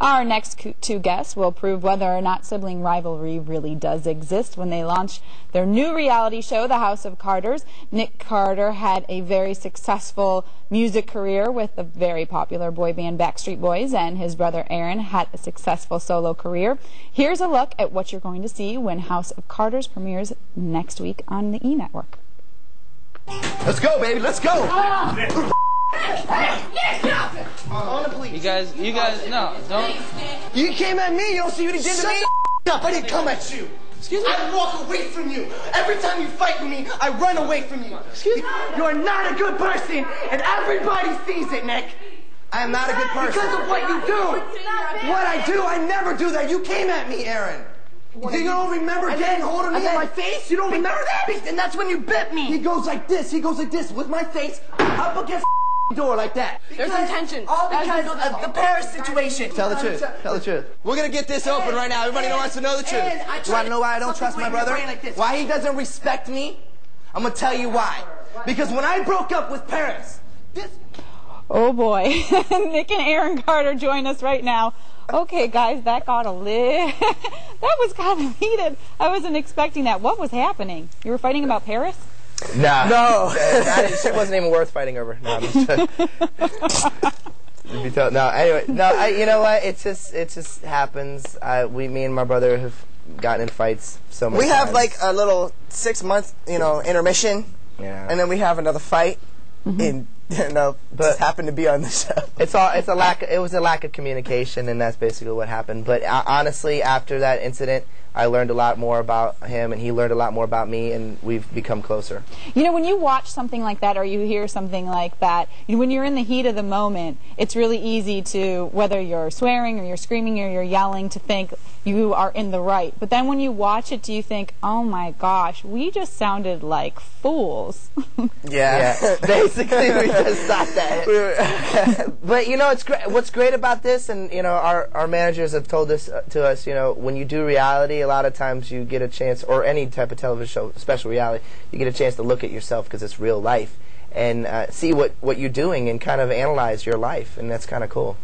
Our next two guests will prove whether or not sibling rivalry really does exist when they launch their new reality show, The House of Carters. Nick Carter had a very successful music career with the very popular boy band Backstreet Boys, and his brother Aaron had a successful solo career. Here's a look at what you're going to see when House of Carters premieres next week on the E! Network. Let's go, baby, let's go! On the police. You guys, no, don't. You came at me, you don't see what he did to me? Shut up, I didn't come at you. Excuse me? I walk away from you. Every time you fight with me, I run away from you. Excuse me? You're not a good person, and everybody sees it, Nick. I am not a good person. Because of what you do. What I do? I never do that. You came at me, Aaron. You don't remember getting hold of me? My face? You don't remember that? And that's when you bit me. He goes like this, with my face up against the door like that. There's intention. All because of the Paris situation. Tell the truth. Tell the truth. We're going to get this open right now. Everybody wants to know the truth. You want to know why I don't trust my brother? Why he doesn't respect me? I'm going to tell you why. Because when I broke up with Paris, Oh boy, Nick and Aaron Carter join us right now. Okay, guys, that got a that was kind of heated. I wasn't expecting that. What was happening? You were fighting about Paris? Nah. No. It wasn't even worth fighting over. No, anyway, you know what? It just happens. Me and my brother have gotten in fights so many times. We have like a little 6-month, intermission. Yeah. And then we have another fight. And but just happened to be on the show. It was a lack of communication, and that's basically what happened. But honestly, after that incident, I learned a lot more about him, and he learned a lot more about me, and we've become closer. You know, when you watch something like that or you hear something like that, when you're in the heat of the moment, it's really easy to, whether you're swearing or you're screaming or you're yelling, to think you are in the right. But then when you watch it, do you think, oh my gosh, we just sounded like fools? Yeah. Basically, we just thought that. But it's great. What's great about this, and our managers have told this to us, when you do reality, a lot of times you get a chance, or any type of television show, especially reality, you get a chance to look at yourself because it's real life, and see what you're doing and kind of analyze your life, and that's kind of cool.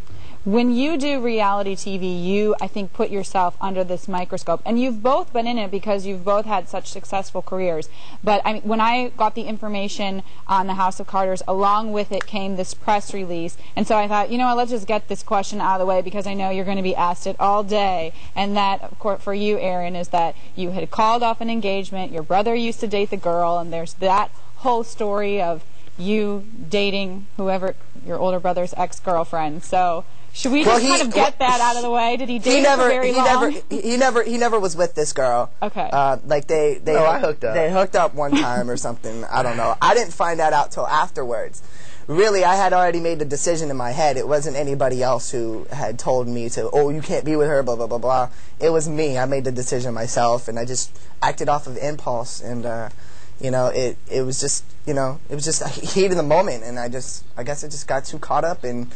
When you do reality TV, you, I think, put yourself under this microscope. And you've both been in it because you've both had such successful careers. But when I got the information on the House of Carters, along with it came this press release. And so I thought, let's just get this question out of the way because I know you're going to be asked it all day. And that, of course, for you, Aaron, is that you had called off an engagement. Your brother used to date the girl. And there's that whole story of you dating whoever, your older brother's ex-girlfriend. So should we just kind of get that out of the way? Did he date her for very long? He never was with this girl. Okay. I hooked up. They hooked up one time or something. I don't know. I didn't find that out till afterwards. Really, I had already made the decision in my head. It wasn't anybody else who had told me to, you can't be with her, blah, blah, blah, blah. It was me. I made the decision myself, and I just acted off of impulse. And, it was just, it was just a heat in the moment. And I guess I just got too caught up in,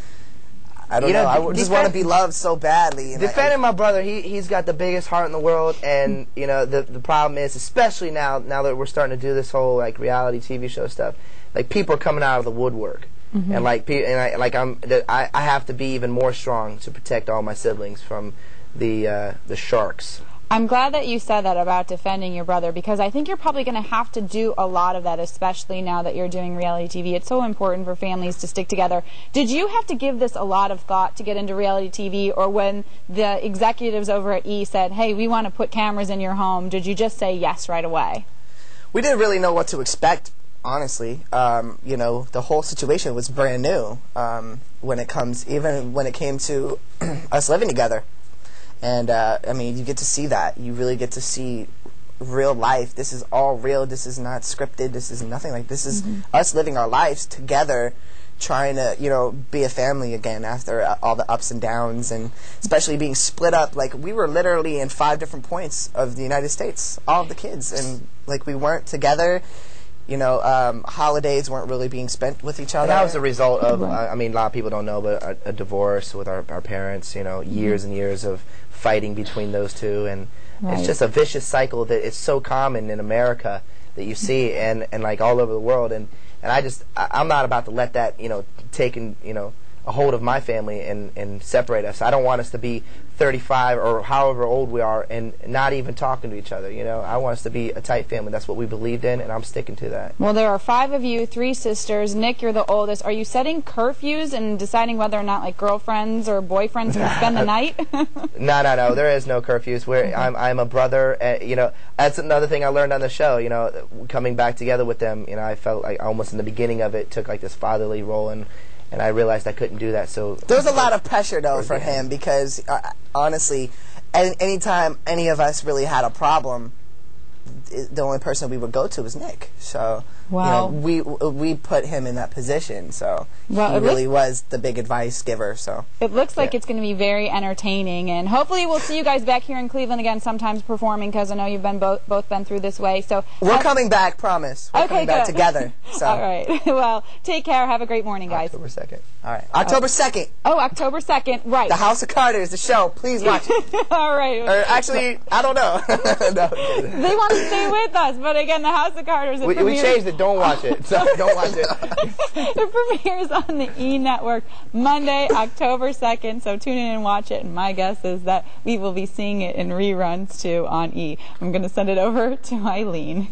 I don't know. I just want to be loved so badly. And defending my brother, he's got the biggest heart in the world, and the problem is, especially now that we're starting to do this whole reality TV show stuff, people are coming out of the woodwork, and I have to be even more strong to protect all my siblings from the sharks. I'm glad that you said that about defending your brother, because I think you're probably going to have to do a lot of that, especially now that you're doing reality TV. It's so important for families to stick together. Did you have to give this a lot of thought to get into reality TV, or when the executives over at E! said, hey, we want to put cameras in your home, did you just say yes right away? We didn't really know what to expect, honestly. The whole situation was brand new when it came to us living together. And, you get to see that. You really get to see real life. This is all real. This is not scripted. This is nothing like this. Is us living our lives together, trying to, be a family again after all the ups and downs, and especially being split up. We were literally in 5 different points of the United States, all of the kids, and, we weren't together. Holidays weren't really being spent with each other. And that was a result of, a lot of people don't know, but a divorce with our parents, years and years of fighting between those two, and it's just a vicious cycle that is so common in America that you see, and all over the world, and I'm not about to let that, take a hold of my family and separate us. I don't want us to be 35 or however old we are and not even talking to each other. You know, I want us to be a tight family. That's what we believed in, and I'm sticking to that. Well, there are 5 of you, 3 sisters. Nick, you're the oldest. Are you setting curfews and deciding whether or not like girlfriends or boyfriends can spend the night? No. There is no curfews. I'm a brother. You know, that's another thing I learned on the show. You know, coming back together with them. You know, I felt like almost in the beginning of it took like this fatherly role, and I realized I couldn't do that. So there was a lot of pressure though for him because honestly, anytime any of us really had a problem, the only person we would go to was Nick. So wow. You know, we put him in that position. So he really was the big advice giver. So it looks like it's going to be very entertaining, and hopefully we'll see you guys back here in Cleveland again, sometimes performing, because I know you've been both been through this way. So we're coming back, promise. We're coming back together. So. All right. Well, take care. Have a great morning, guys. October 2nd. All right. October 2nd. Oh, October 2nd. Right. The House of Carters, the show. Please watch it. All right. Or actually, I don't know. No. They want to stay with us, but again, the House of Carters. We changed it. Don't watch it. So don't watch it. It premieres on the E! Network Monday, October 2nd. So tune in and watch it. And my guess is that we will be seeing it in reruns too on E! I'm going to send it over to Eileen.